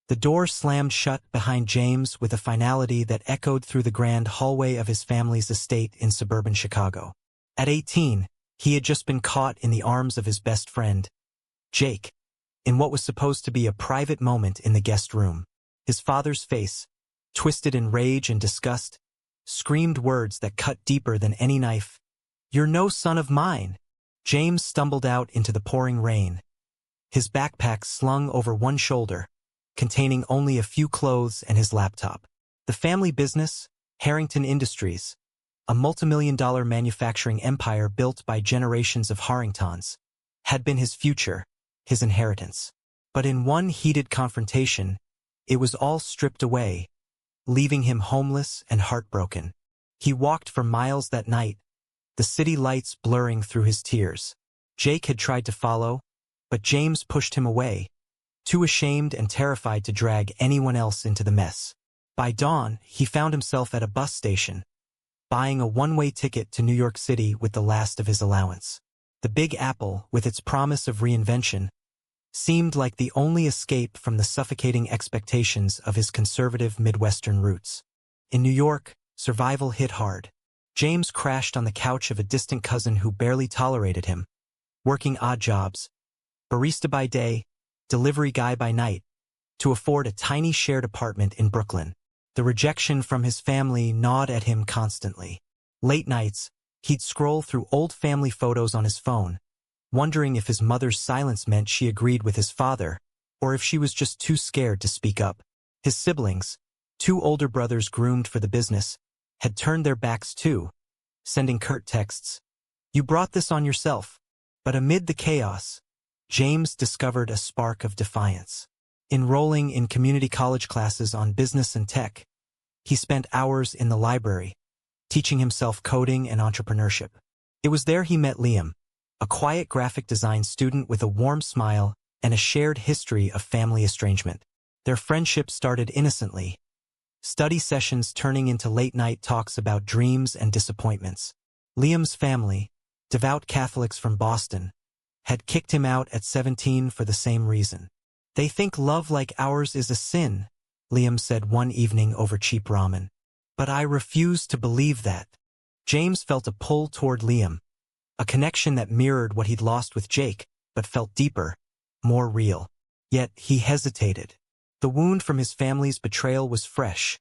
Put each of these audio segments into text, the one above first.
The door slammed shut behind James with a finality that echoed through the grand hallway of his family's estate in suburban Chicago. At 18, he had just been caught in the arms of his best friend, Jake, in what was supposed to be a private moment in the guest room. His father's face, twisted in rage and disgust, screamed words that cut deeper than any knife. "You're no son of mine." James stumbled out into the pouring rain, his backpack slung over one shoulder, containing only a few clothes and his laptop. The family business, Harrington Industries, a multimillion-dollar manufacturing empire built by generations of Harringtons, had been his future, his inheritance. But in one heated confrontation, it was all stripped away, leaving him homeless and heartbroken. He walked for miles that night, the city lights blurring through his tears. Jake had tried to follow, but James pushed him away, too ashamed and terrified to drag anyone else into the mess. By dawn, he found himself at a bus station, buying a one-way ticket to New York City with the last of his allowance. The Big Apple, with its promise of reinvention, seemed like the only escape from the suffocating expectations of his conservative Midwestern roots. In New York, survival hit hard. James crashed on the couch of a distant cousin who barely tolerated him, working odd jobs, barista by day, delivery guy by night, to afford a tiny shared apartment in Brooklyn. The rejection from his family gnawed at him constantly. Late nights, he'd scroll through old family photos on his phone, wondering if his mother's silence meant she agreed with his father, or if she was just too scared to speak up. His siblings, two older brothers groomed for the business, had turned their backs too, sending curt texts. "You brought this on yourself." But amid the chaos, James discovered a spark of defiance. Enrolling in community college classes on business and tech, he spent hours in the library, teaching himself coding and entrepreneurship. It was there he met Liam, a quiet graphic design student with a warm smile and a shared history of family estrangement. Their friendship started innocently, study sessions turning into late-night talks about dreams and disappointments. Liam's family, devout Catholics from Boston, had kicked him out at 17 for the same reason. "They think love like ours is a sin," Liam said one evening over cheap ramen. "But I refuse to believe that." James felt a pull toward Liam, a connection that mirrored what he'd lost with Jake, but felt deeper, more real. Yet he hesitated. The wound from his family's betrayal was fresh.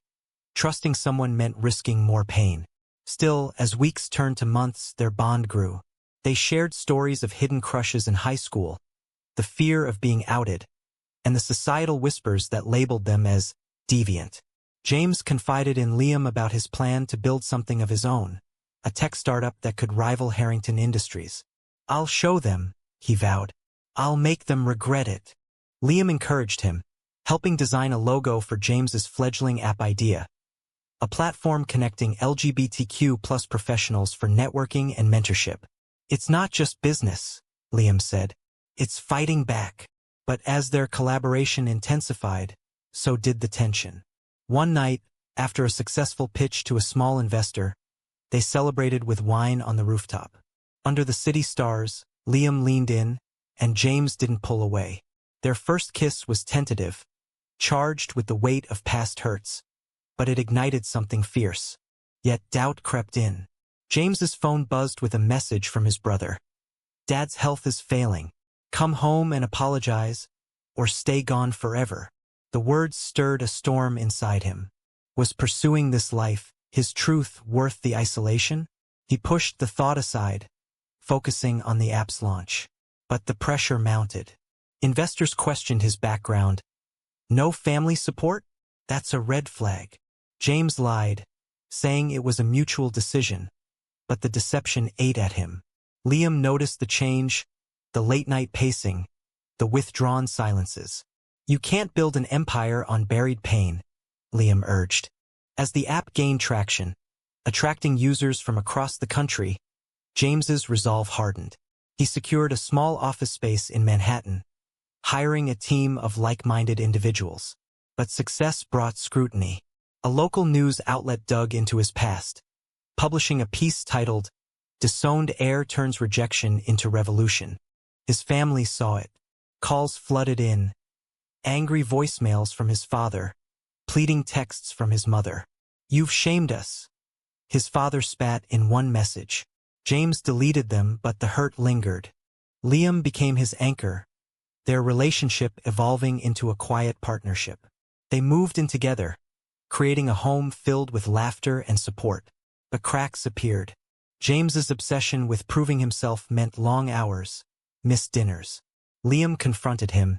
Trusting someone meant risking more pain. Still, as weeks turned to months, their bond grew. They shared stories of hidden crushes in high school, the fear of being outed, and the societal whispers that labeled them as deviant. James confided in Liam about his plan to build something of his own, a tech startup that could rival Harrington Industries. "I'll show them," he vowed. "I'll make them regret it." Liam encouraged him, helping design a logo for James's fledgling app idea, a platform connecting LGBTQ+ professionals for networking and mentorship. "It's not just business," Liam said. "It's fighting back." But as their collaboration intensified, so did the tension. One night, after a successful pitch to a small investor, they celebrated with wine on the rooftop. Under the city stars, Liam leaned in, and James didn't pull away. Their first kiss was tentative, charged with the weight of past hurts, but it ignited something fierce. Yet doubt crept in. James's phone buzzed with a message from his brother. "Dad's health is failing. Come home and apologize, or stay gone forever." The words stirred a storm inside him. Was pursuing this life, his truth, worth the isolation? He pushed the thought aside, focusing on the app's launch. But the pressure mounted. Investors questioned his background. "No family support? That's a red flag." James lied, saying it was a mutual decision, but the deception ate at him. Liam noticed the change, the late-night pacing, the withdrawn silences. "You can't build an empire on buried pain," Liam urged. As the app gained traction, attracting users from across the country, James's resolve hardened. He secured a small office space in Manhattan, hiring a team of like-minded individuals. But success brought scrutiny. A local news outlet dug into his past, publishing a piece titled, "Disowned Heir Turns Rejection into Revolution." His family saw it. Calls flooded in, Angry voicemails from his father, pleading texts from his mother. "You've shamed us." His father spat in one message. James deleted them, but the hurt lingered. Liam became his anchor, their relationship evolving into a quiet partnership. They moved in together, creating a home filled with laughter and support. But cracks appeared. James's obsession with proving himself meant long hours, missed dinners. Liam confronted him.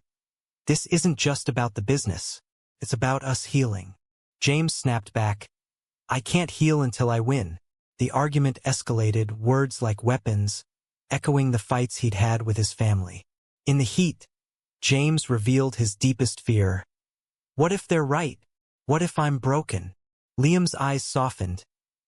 "This isn't just about the business. It's about us healing." James snapped back. "I can't heal until I win." The argument escalated, words like weapons, echoing the fights he'd had with his family. In the heat, James revealed his deepest fear. "What if they're right? What if I'm broken?" Liam's eyes softened,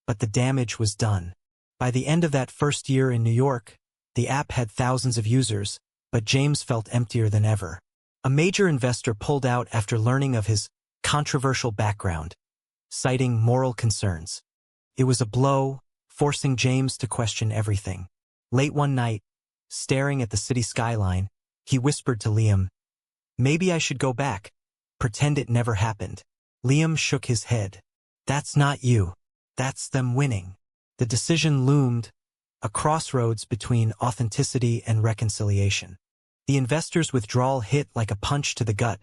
but the damage was done. By the end of that first year in New York, the app had thousands of users, but James felt emptier than ever. A major investor pulled out after learning of his controversial background, citing moral concerns. It was a blow, forcing James to question everything. Late one night, staring at the city skyline, he whispered to Liam, "Maybe I should go back, pretend it never happened." Liam shook his head. "That's not you. That's them winning." The decision loomed, a crossroads between authenticity and reconciliation. The investor's withdrawal hit like a punch to the gut,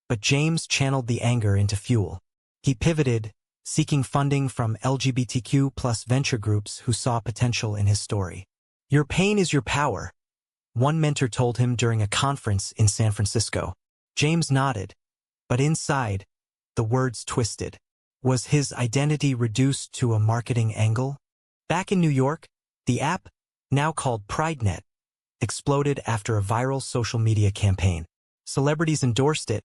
but James channeled the anger into fuel. He pivoted, seeking funding from LGBTQ+ venture groups who saw potential in his story. "Your pain is your power," one mentor told him during a conference in San Francisco. James nodded, but inside, the words twisted. Was his identity reduced to a marketing angle? Back in New York, the app, now called PrideNet, exploded after a viral social media campaign. Celebrities endorsed it.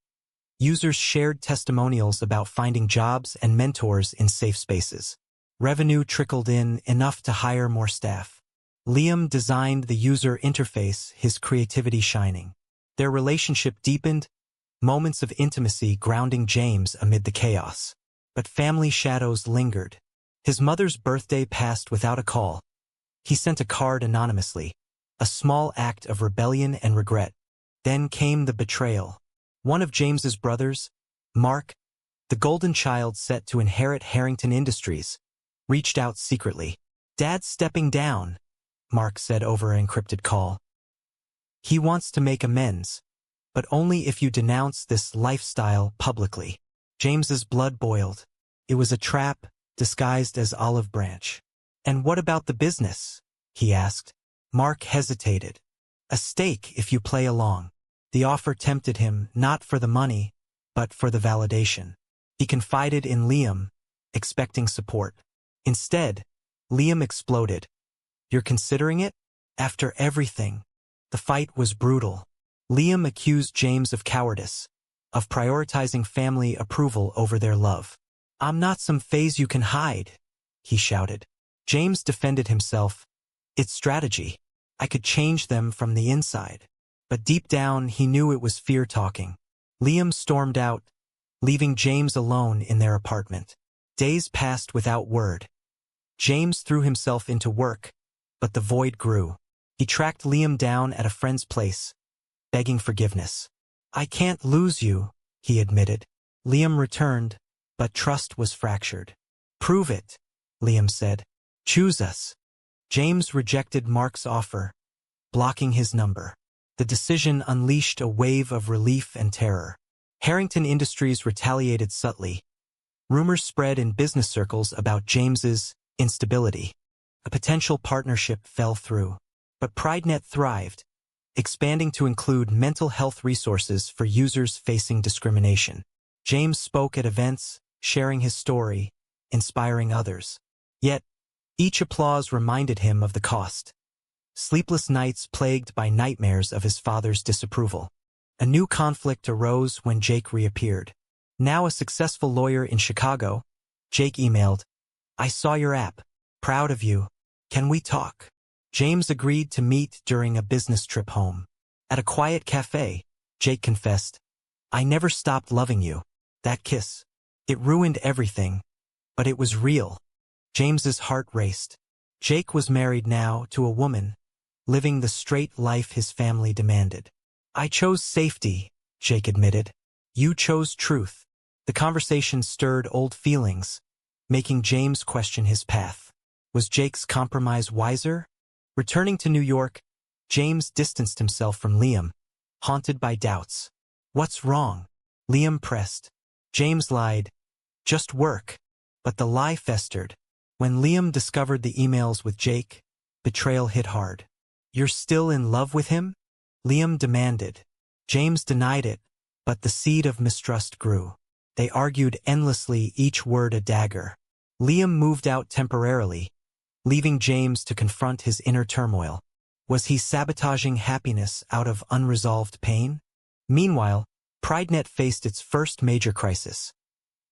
Users shared testimonials about finding jobs and mentors in safe spaces. Revenue trickled in enough to hire more staff. Liam designed the user interface, his creativity shining. Their relationship deepened, moments of intimacy grounding James amid the chaos. But family shadows lingered. His mother's birthday passed without a call. He sent a card anonymously, a small act of rebellion and regret. Then came the betrayal. One of James's brothers, Mark, the golden child set to inherit Harrington Industries, reached out secretly. "Dad's stepping down," Mark said over an encrypted call. "He wants to make amends, but only if you denounce this lifestyle publicly." James's blood boiled. It was a trap, disguised as olive branch. "And what about the business?" he asked. Mark hesitated. "A stake if you play along." The offer tempted him, not for the money, but for the validation. He confided in Liam, expecting support. Instead, Liam exploded. "You're considering it? After everything?" The fight was brutal. Liam accused James of cowardice, of prioritizing family approval over their love. "I'm not some phase you can hide," he shouted. James defended himself. "It's strategy. I could change them from the inside." But deep down, he knew it was fear talking. Liam stormed out, leaving James alone in their apartment. Days passed without word. James threw himself into work, but the void grew. He tracked Liam down at a friend's place, begging forgiveness. "I can't lose you," he admitted. Liam returned, but trust was fractured. "Prove it," Liam said. "Choose us." James rejected Mark's offer, blocking his number. The decision unleashed a wave of relief and terror. Harrington Industries retaliated subtly. Rumors spread in business circles about James's instability. A potential partnership fell through. But PrideNet thrived, expanding to include mental health resources for users facing discrimination. James spoke at events, sharing his story, inspiring others. Yet, each applause reminded him of the cost. Sleepless nights plagued by nightmares of his father's disapproval. A new conflict arose when Jake reappeared. Now a successful lawyer in Chicago, Jake emailed, "I saw your app. Proud of you. Can we talk?" James agreed to meet during a business trip home. At a quiet cafe, Jake confessed, "I never stopped loving you. That kiss. It ruined everything, but it was real." James's heart raced. Jake was married now to a woman, living the straight life his family demanded. "I chose safety," Jake admitted. You chose truth. The conversation stirred old feelings, making James question his path. Was Jake's compromise wiser? Returning to New York, James distanced himself from Liam, haunted by doubts. What's wrong? Liam pressed. James lied. Just work. But the lie festered. When Liam discovered the emails with Jake, betrayal hit hard. You're still in love with him? Liam demanded. James denied it, but the seed of mistrust grew. They argued endlessly, each word a dagger. Liam moved out temporarily, leaving James to confront his inner turmoil. Was he sabotaging happiness out of unresolved pain? Meanwhile, PrideNet faced its first major crisis.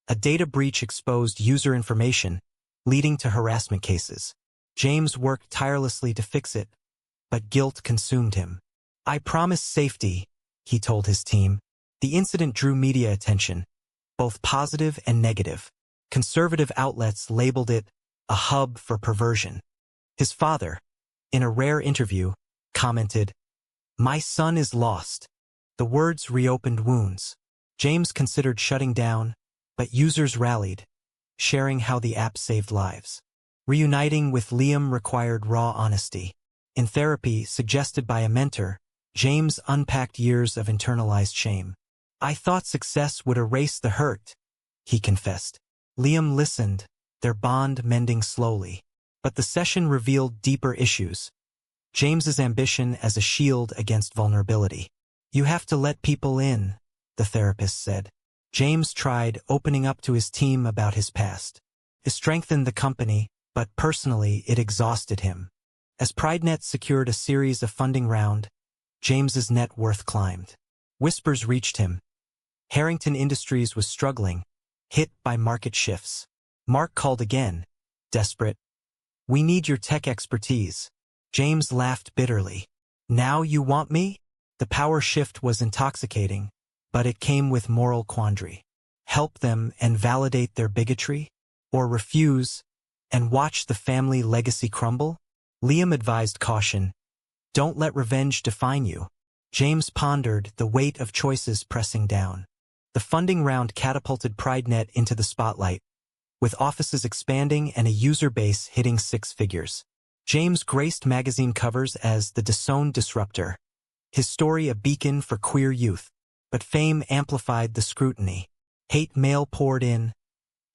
A data breach exposed user information, leading to harassment cases. James worked tirelessly to fix it, but guilt consumed him. I promise safety, he told his team. The incident drew media attention, both positive and negative. Conservative outlets labeled it a hub for perversion. His father, in a rare interview, commented, "My son is lost." The words reopened wounds. James considered shutting down, but users rallied, sharing how the app saved lives. Reuniting with Liam required raw honesty. In therapy, suggested by a mentor, James unpacked years of internalized shame. I thought success would erase the hurt, he confessed. Liam listened, their bond mending slowly. But the session revealed deeper issues. James's ambition as a shield against vulnerability. You have to let people in, the therapist said. James tried opening up to his team about his past. It strengthened the company, but personally it exhausted him. As PrideNet secured a series of funding round, James's net worth climbed. Whispers reached him. Harrington Industries was struggling, hit by market shifts. Mark called again, desperate. We need your tech expertise. James laughed bitterly. Now you want me? The power shift was intoxicating, but it came with moral quandary. Help them and validate their bigotry? Or refuse and watch the family legacy crumble? Liam advised caution. Don't let revenge define you. James pondered, the weight of choices pressing down. The funding round catapulted PrideNet into the spotlight, with offices expanding and a user base hitting 6 figures. James graced magazine covers as the Disowned disruptor, his story a beacon for queer youth. But fame amplified the scrutiny. Hate mail poured in,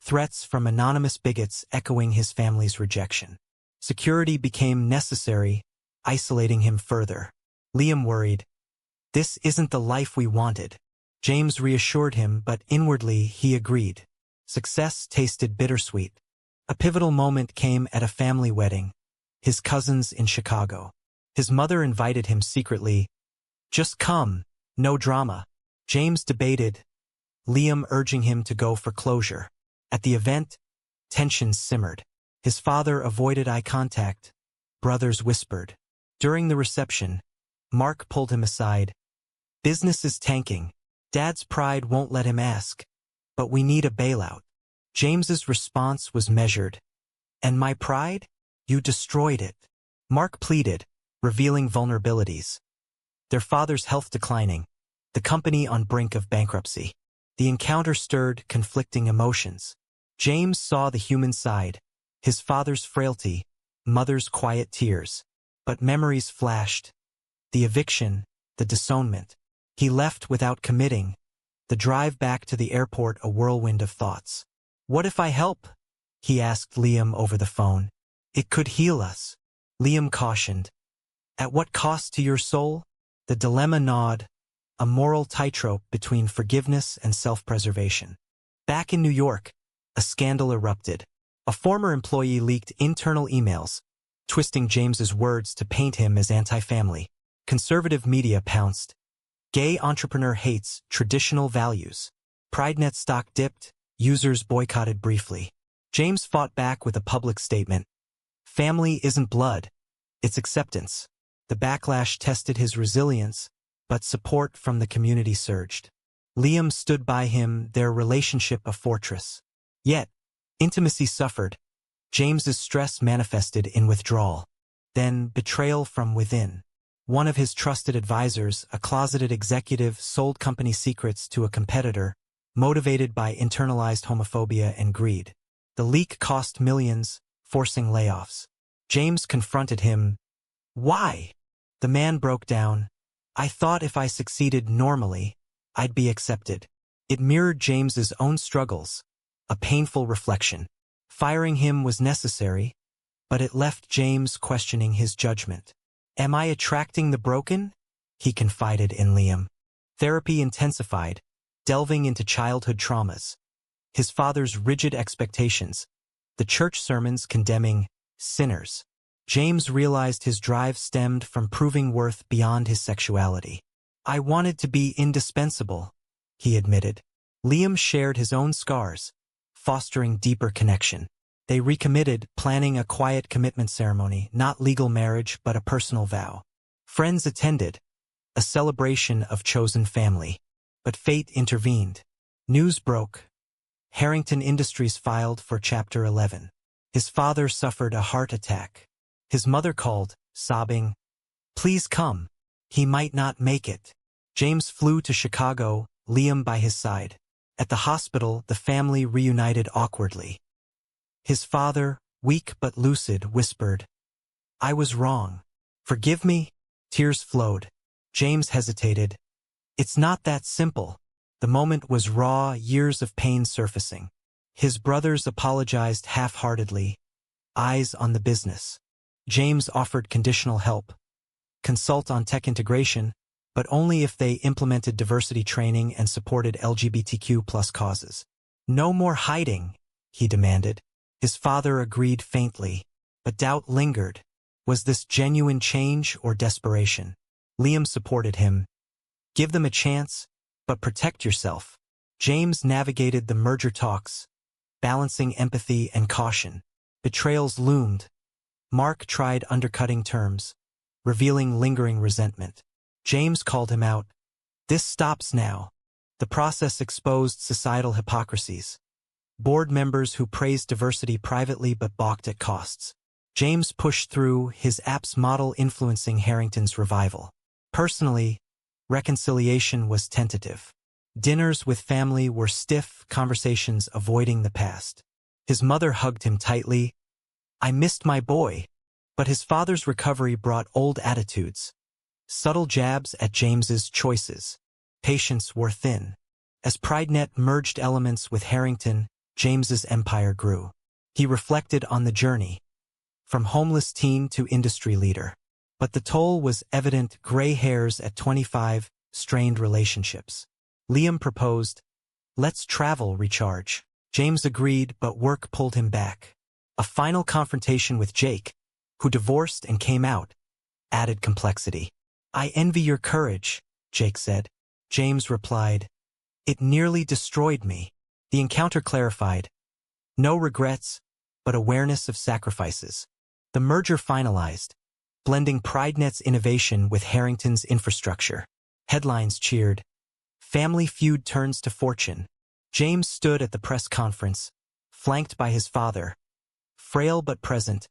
threats from anonymous bigots echoing his family's rejection. Security became necessary, isolating him further. Liam worried. This isn't the life we wanted. James reassured him, but inwardly he agreed. Success tasted bittersweet. A pivotal moment came at a family wedding. His cousins in Chicago. His mother invited him secretly. Just come, no drama. James debated, Liam urging him to go for closure. At the event, tensions simmered. His father avoided eye contact. Brothers whispered. During the reception, Mark pulled him aside. Business is tanking. Dad's pride won't let him ask. But we need a bailout. James's response was measured. And my pride? You destroyed it. Mark pleaded, revealing vulnerabilities. Their father's health declining. The company on brink of bankruptcy. The encounter stirred conflicting emotions. James saw the human side, his father's frailty, mother's quiet tears. But memories flashed. The eviction, the disownment. He left without committing. The drive back to the airport a whirlwind of thoughts. What if I help? He asked Liam over the phone. It could heal us. Liam cautioned. At what cost to your soul? The dilemma gnawed, a moral tightrope between forgiveness and self-preservation. Back in New York, a scandal erupted. A former employee leaked internal emails, twisting James's words to paint him as anti-family. Conservative media pounced. Gay entrepreneur hates traditional values. PrideNet stock dipped, users boycotted briefly. James fought back with a public statement. Family isn't blood, it's acceptance. The backlash tested his resilience, but support from the community surged. Liam stood by him, their relationship a fortress. Yet, intimacy suffered. James's stress manifested in withdrawal. Then betrayal from within. One of his trusted advisors, a closeted executive, sold company secrets to a competitor, motivated by internalized homophobia and greed. The leak cost millions, forcing layoffs. James confronted him. Why? The man broke down. I thought if I succeeded normally, I'd be accepted. It mirrored James's own struggles, a painful reflection. Firing him was necessary, but it left James questioning his judgment. Am I attracting the broken? He confided in Liam. Therapy intensified, delving into childhood traumas. His father's rigid expectations, the church sermons condemning sinners. James realized his drive stemmed from proving worth beyond his sexuality. I wanted to be indispensable, he admitted. Liam shared his own scars, fostering deeper connection. They recommitted, planning a quiet commitment ceremony, not legal marriage but a personal vow. Friends attended, a celebration of chosen family. But fate intervened. News broke. Harrington Industries filed for Chapter 11. His father suffered a heart attack. His mother called, sobbing, "Please come. He might not make it." James flew to Chicago, Liam by his side. At the hospital, the family reunited awkwardly. His father, weak but lucid, whispered, "I was wrong. Forgive me?" Tears flowed. James hesitated. It's not that simple. The moment was raw, years of pain surfacing. His brothers apologized half-heartedly, eyes on the business. James offered conditional help. Consult on tech integration, but only if they implemented diversity training and supported LGBTQ+ causes. No more hiding, he demanded. His father agreed faintly, but doubt lingered. Was this genuine change or desperation? Liam supported him. Give them a chance, but protect yourself. James navigated the merger talks, balancing empathy and caution. Betrayals loomed. Mark tried undercutting terms, revealing lingering resentment. James called him out. This stops now. The process exposed societal hypocrisies. Board members who praised diversity privately but balked at costs. James pushed through, his apps model influencing Harrington's revival. Personally, reconciliation was tentative. Dinners with family were stiff, conversations avoiding the past. His mother hugged him tightly. I missed my boy. But his father's recovery brought old attitudes. Subtle jabs at James's choices. Patience wore thin. As PrideNet merged elements with Harrington, James's empire grew. He reflected on the journey, from homeless teen to industry leader. But the toll was evident: gray hairs at 25, strained relationships. Liam proposed, let's travel, recharge. James agreed, but work pulled him back. A final confrontation with Jake, who divorced and came out, added complexity. I envy your courage, Jake said. James replied, it nearly destroyed me. The encounter clarified. No regrets, but awareness of sacrifices. The merger finalized, blending PrideNet's innovation with Harrington's infrastructure. Headlines cheered. Family feud turns to fortune. James stood at the press conference, flanked by his father, frail but present,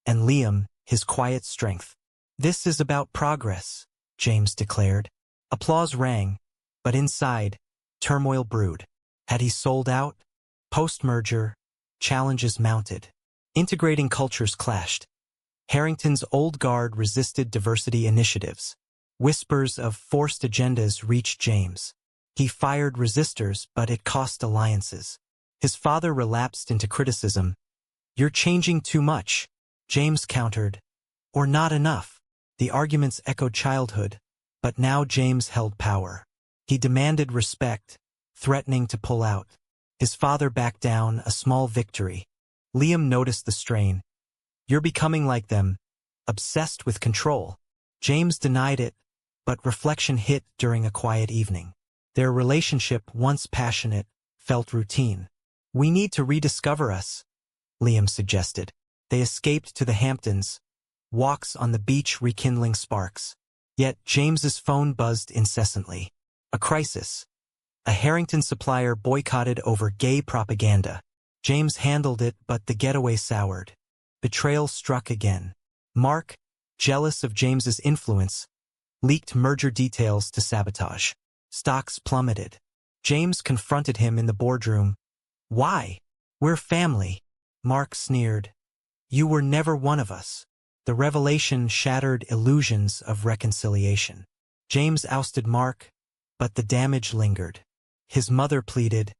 and Liam, his quiet strength. This is about progress, James declared. Applause rang, but inside, turmoil brewed. Had he sold out? Post-merger, challenges mounted. Integrating cultures clashed. Harrington's old guard resisted diversity initiatives. Whispers of forced agendas reached James. He fired resistors, but it cost alliances. His father relapsed into criticism. You're changing too much, James countered. Or not enough. The arguments echoed childhood, but now James held power. He demanded respect, threatening to pull out. His father backed down, a small victory. Liam noticed the strain. You're becoming like them, obsessed with control. James denied it, but reflection hit during a quiet evening. Their relationship, once passionate, felt routine. We need to rediscover us, Liam suggested. They escaped to the Hamptons, walks on the beach rekindling sparks. Yet James's phone buzzed incessantly. A crisis. A Harrington supplier boycotted over gay propaganda. James handled it, but the getaway soured. Betrayal struck again. Mark, jealous of James's influence, leaked merger details to sabotage. Stocks plummeted. James confronted him in the boardroom. Why? We're family. Mark sneered. You were never one of us. The revelation shattered illusions of reconciliation. James ousted Mark, but the damage lingered. His mother pleaded,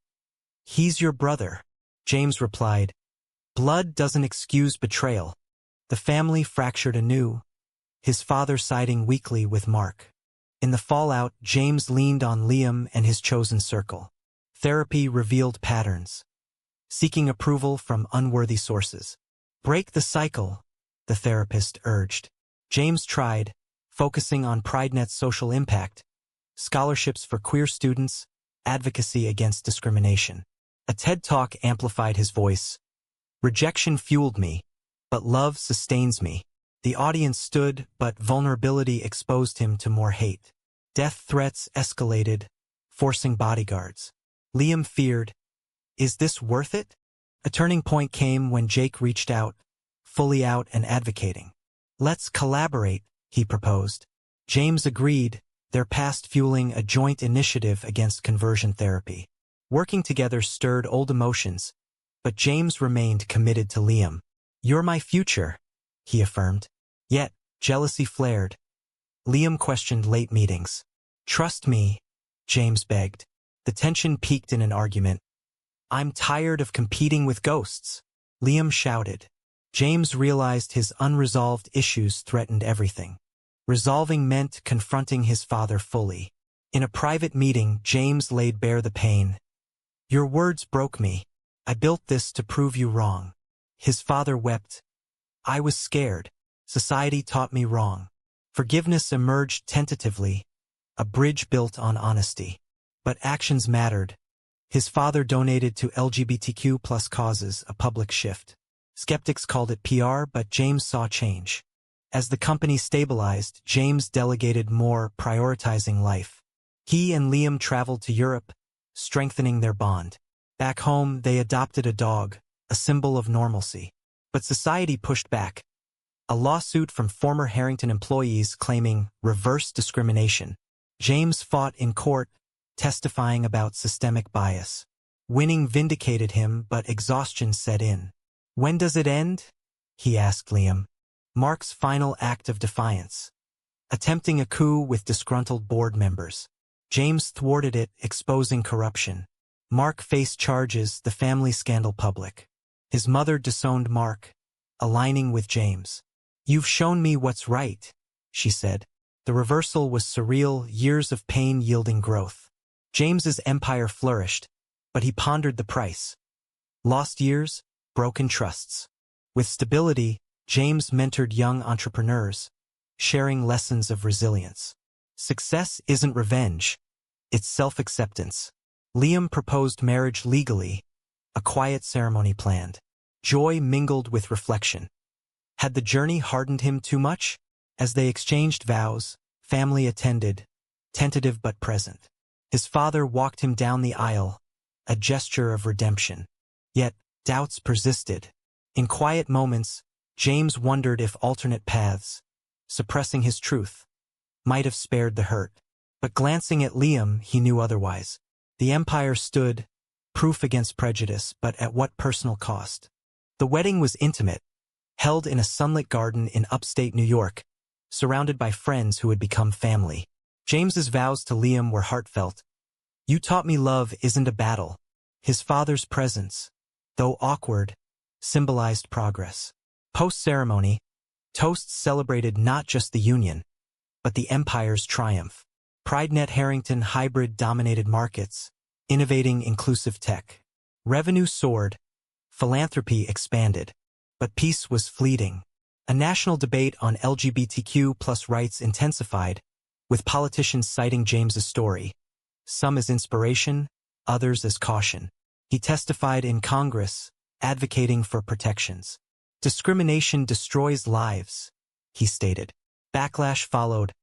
"He's your brother." James replied, "Blood doesn't excuse betrayal." The family fractured anew, his father siding weakly with Mark. In the fallout, James leaned on Liam and his chosen circle. Therapy revealed patterns, seeking approval from unworthy sources. Break the cycle, the therapist urged. James tried, focusing on PrideNet's social impact, scholarships for queer students, advocacy against discrimination. A TED Talk amplified his voice. Rejection fueled me, but love sustains me. The audience stood, but vulnerability exposed him to more hate. Death threats escalated, forcing bodyguards. Liam feared, is this worth it? A turning point came when Jake reached out, fully out and advocating. Let's collaborate, he proposed. James agreed, their past fueling a joint initiative against conversion therapy. Working together stirred old emotions, but James remained committed to Liam. You're my future, he affirmed. Yet, jealousy flared. Liam questioned late meetings. Trust me, James begged. The tension peaked in an argument. I'm tired of competing with ghosts, Liam shouted. James realized his unresolved issues threatened everything. Resolving meant confronting his father fully. In a private meeting, James laid bare the pain. Your words broke me. I built this to prove you wrong. His father wept. I was scared. Society taught me wrong. Forgiveness emerged tentatively, a bridge built on honesty. But actions mattered. His father donated to LGBTQ+ causes, a public shift. Skeptics called it PR, but James saw change. As the company stabilized, James delegated more, prioritizing life. He and Liam traveled to Europe, strengthening their bond. Back home, they adopted a dog, a symbol of normalcy. But society pushed back. A lawsuit from former Harrington employees claiming reverse discrimination. James fought in court, testifying about systemic bias. Winning vindicated him, but exhaustion set in. When does it end? He asked Liam. Mark's final act of defiance. Attempting a coup with disgruntled board members. James thwarted it, exposing corruption. Mark faced charges, the family scandal public. His mother disowned Mark, aligning with James. You've shown me what's right, she said. The reversal was surreal, years of pain yielding growth. James's empire flourished, but he pondered the price. Lost years, broken trusts. With stability, James mentored young entrepreneurs, sharing lessons of resilience. Success isn't revenge, it's self-acceptance. Liam proposed marriage legally, a quiet ceremony planned. Joy mingled with reflection. Had the journey hardened him too much? As they exchanged vows, family attended, tentative but present. His father walked him down the aisle, a gesture of redemption. Yet, doubts persisted. In quiet moments, James wondered if alternate paths, suppressing his truth, might have spared the hurt. But glancing at Liam, he knew otherwise. The empire stood, proof against prejudice, but at what personal cost? The wedding was intimate, held in a sunlit garden in upstate New York, surrounded by friends who had become family. James's vows to Liam were heartfelt. You taught me love isn't a battle. His father's presence, though awkward, symbolized progress. Post-ceremony, toasts celebrated not just the union, but the empire's triumph. PrideNet Harrington hybrid dominated markets, innovating inclusive tech. Revenue soared, philanthropy expanded, but peace was fleeting. A national debate on LGBTQ+ rights intensified, with politicians citing James's story, some as inspiration, others as caution. He testified in Congress, advocating for protections. Discrimination destroys lives, he stated. Backlash followed.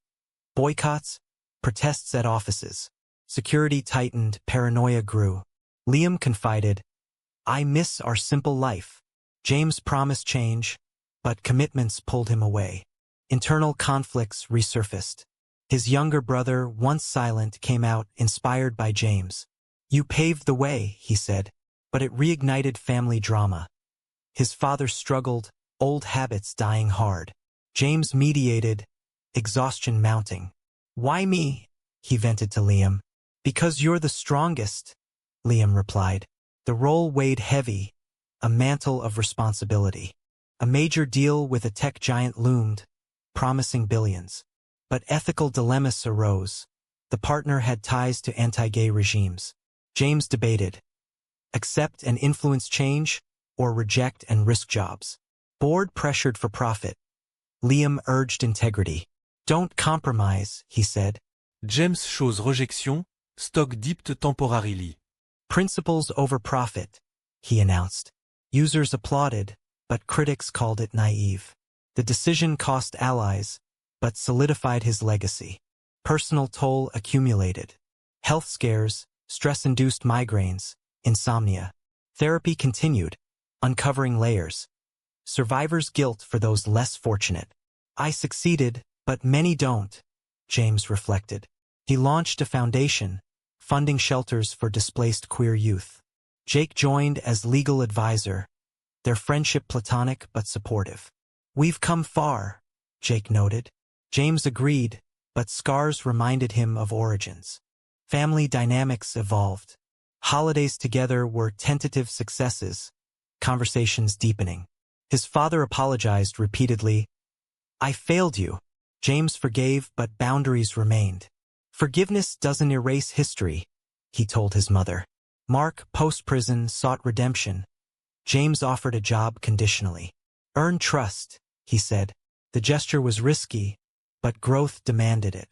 Boycotts, protests at offices. Security tightened, paranoia grew. Liam confided, I miss our simple life. James promised change, but commitments pulled him away. Internal conflicts resurfaced. His younger brother, once silent, came out, inspired by James. "You paved the way," he said, but it reignited family drama. His father struggled, old habits dying hard. James mediated, exhaustion mounting. "Why me?" he vented to Liam. "Because you're the strongest," Liam replied. The role weighed heavy, a mantle of responsibility. A major deal with a tech giant loomed, promising billions. But ethical dilemmas arose. The partner had ties to anti-gay regimes. James debated. Accept and influence change, or reject and risk jobs. Board pressured for profit. Liam urged integrity. "Don't compromise," he said. James chose rejection, stock dipped temporarily. "Principles over profit," he announced. Users applauded, but critics called it naive. The decision cost allies, but solidified his legacy. Personal toll accumulated. Health scares, stress-induced migraines, insomnia. Therapy continued, uncovering layers. Survivor's guilt for those less fortunate. "I succeeded, but many don't," James reflected. He launched a foundation, funding shelters for displaced queer youth. Jake joined as legal advisor, their friendship platonic but supportive. "We've come far," Jake noted. James agreed, but scars reminded him of origins. Family dynamics evolved. Holidays together were tentative successes, conversations deepening. His father apologized repeatedly. "I failed you." James forgave, but boundaries remained. "Forgiveness doesn't erase history," he told his mother. Mark, post-prison, sought redemption. James offered a job conditionally. "Earn trust," he said. The gesture was risky, but growth demanded it.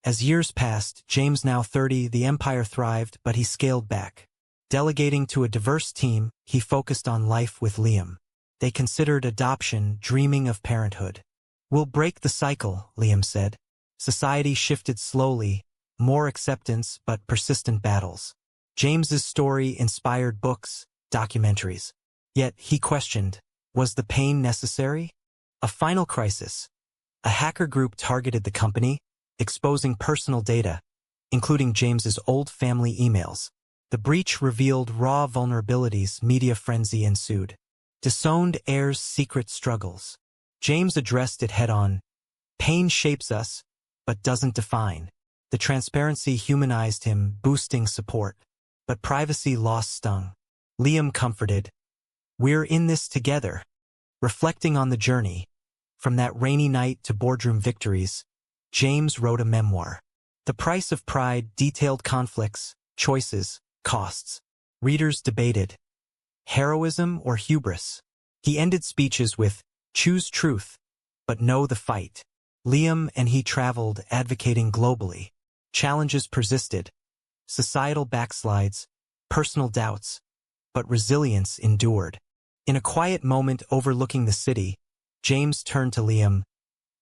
As years passed, James now 30, the empire thrived, but he scaled back. Delegating to a diverse team, he focused on life with Liam. They considered adoption, dreaming of parenthood. "We'll break the cycle," Liam said. Society shifted slowly, more acceptance but persistent battles. James's story inspired books, documentaries. Yet he questioned, was the pain necessary? A final crisis. A hacker group targeted the company, exposing personal data, including James's old family emails. The breach revealed raw vulnerabilities. Media frenzy ensued. Disowned airs secret struggles. James addressed it head-on. Pain shapes us, but doesn't define. The transparency humanized him, boosting support. But privacy lost stung. Liam comforted. "We're in this together." Reflecting on the journey, from that rainy night to boardroom victories, James wrote a memoir. The Price of Pride detailed conflicts, choices, costs. Readers debated. Heroism or hubris? He ended speeches with, "Choose truth, but know the fight." Liam and he traveled, advocating globally. Challenges persisted. Societal backslides, personal doubts, but resilience endured. In a quiet moment overlooking the city, James turned to Liam.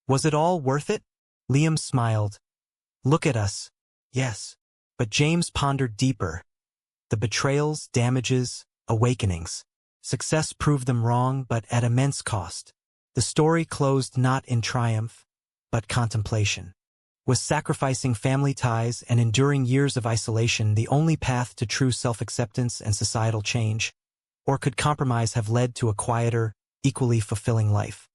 "Was it all worth it?" Liam smiled. "Look at us." "Yes." But James pondered deeper. The betrayals, damages, awakenings. Success proved them wrong, but at immense cost. The story closed not in triumph, but contemplation. Was sacrificing family ties and enduring years of isolation the only path to true self-acceptance and societal change? Or could compromise have led to a quieter, equally fulfilling life?